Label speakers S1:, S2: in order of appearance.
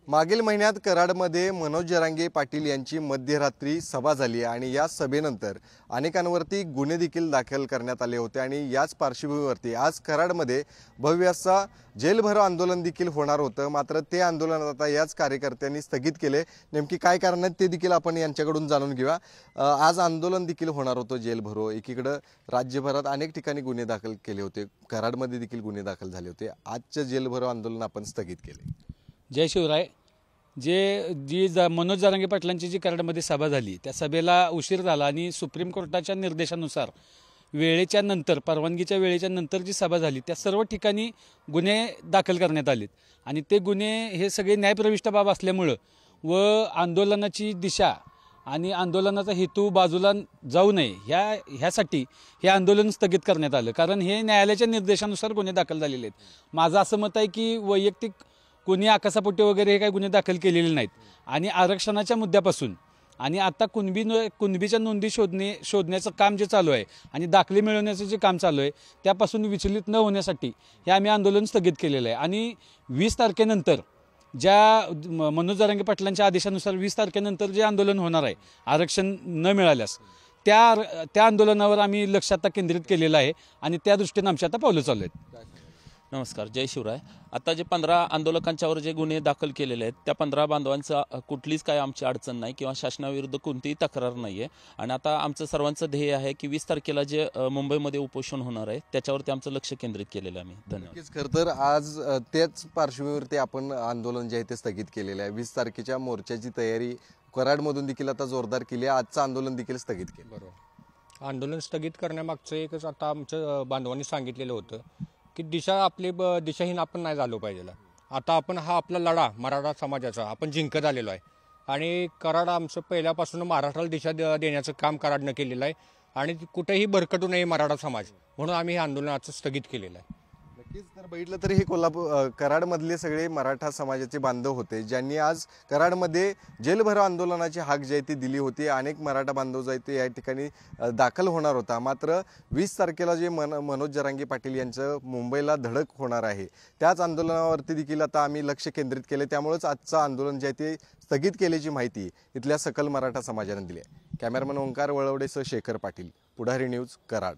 S1: मागील महिन्यात कराडमध्ये मनोज जरांगे पाटील यांची मध्यरात्री सभा झाली आणि या सभेनंतर अनेकांवरती गुन्हे देखील दाखल करण्यात आले होते आणि याच पार्श्वभूमीवरती आज कराडमध्ये भव्य असा जेल भरो आंदोलन देखील होणार होतं। मात्र ते आंदोलन आता याच कार्यकर्त्यांनी स्थगित केले। नेमकी काय कारण आहेत ते देखील आपण यांच्याकडून जाणून घेऊया। आज आंदोलन देखील होणार होतं जेल भरो। एकीकडे राज्यभरात अनेक ठिकाणी गुन्हे दाखल केले होते, कराडमध्ये देखील गुन्हे दाखल झाले होते। आजचे जेल भरो आंदोलन आपण स्थगित केले।
S2: जय शिवराय। जी मनोज जरांगे पाटलांची जी कराडमध्ये सभा झाली त्या सभेला उशीर झाला आणि सुप्रीम कोर्टाच्या निर्देशानुसार वेळेच्या नंतर परवानगीच्या वेळेच्या नंतर जी सभा झाली त्या सर्व ठिकाणी गुन्हे दाखल करण्यात आलेत आणि ते गुन्हे हे सगळे न्यायप्रविष्ट बाब असल्यामुळं व आंदोलनाची दिशा आणि आंदोलनाचा हेतू बाजूला जाऊ नये ह्यासाठी हे आंदोलन स्थगित करण्यात आलं। कारण हे न्यायालयाच्या निर्देशानुसार गुन्हे दाखल झालेले आहेत। माझं असं मत आहे की वैयक्तिक कोणी आकासापोटी वगैरे हे काही गुन्हे दाखल केलेले नाहीत आणि आरक्षणाच्या मुद्द्यापासून आणि आता कुणबीच्या नोंदी शोधण्याचं काम जे चालू आहे आणि दाखले मिळवण्याचं जे काम चालू आहे त्यापासून विचलित न होण्यासाठी हे आम्ही आंदोलन स्थगित केलेलं आहे। आणि 20 तारखेनंतर ज्या मनोज जरांगे पाटलांच्या आदेशानुसार 20 तारखेनंतर जे आंदोलन होणार आहे आरक्षण न मिळाल्यास त्या आंदोलनावर आम्ही लक्ष आता केंद्रित केलेलं आहे आणि त्या दृष्टीने आमची आता पावलं चालू आहेत।
S3: नमस्कार, जय शिवराय। आता जे 15 आंदोलकांच्यावर जे गुन्हे दाखल केलेले आहेत त्या 15 बांधवांचा कुठलीच काय आमची अडचण नाही किंवा शासनाविरुद्ध कोणतीही तक्रार नाही आहे। आणि आता आमचं सर्वांचं ध्येय आहे की 20 तारखेला जे मुंबईमध्ये उपोषण होणार आहे त्याच्यावरती आमचं लक्ष केंद्रित केलेलं आहे। आम्ही धन्यवाद।
S1: खरं तर आज त्याच पार्श्वभूमीवरती आपण आंदोलन जे आहे ते स्थगित केलेलं आहे। 20 तारखेच्या मोर्चाची तयारी कराडमधून देखील आता जोरदार केली आहे। आजचं आंदोलन देखील स्थगित केलं।
S4: बरोबर, आंदोलन स्थगित करण्यामागचं एकच आता आमच्या बांधवांनी सांगितलेलं होतं की दिशाहीन आपण नाही झालो पाहिजे। आता आपण हा आपला लढा मराठा समाजाचा आपण जिंकत आलेलो आहे आणि कराड आमचं पहिल्यापासून महाराष्ट्राला दिशा देण्याचं काम कराडनं केलेलं आहे आणि कुठेही भरकटू नये मराठा समाज म्हणून आम्ही हे आंदोलनाचं स्थगित केलेलं आहे।
S1: नक्कीच तर बघितलं तर हे कराडमधले सगळे मराठा समाजाचे बांधव होते ज्यांनी आज कराडमध्ये जेल भरो आंदोलनाची हाक जी आहे ती दिली होती। अनेक मराठा बांधव जे आहेत ते या ठिकाणी दाखल होणार होता। मात्र 20 तारखेला जे मनोज जरांगे पाटील यांचं मुंबईला धडक होणार आहे त्याच आंदोलनावरती देखील आता आम्ही लक्ष केंद्रित केले। त्यामुळेच आजचं आंदोलन जे आहे ते स्थगित केल्याची माहिती इथल्या सकल मराठा समाजाने दिली आहे। कॅमेरामन ओंकार वळवडेसह शेखर पाटील, पुढारी न्यूज, कराड।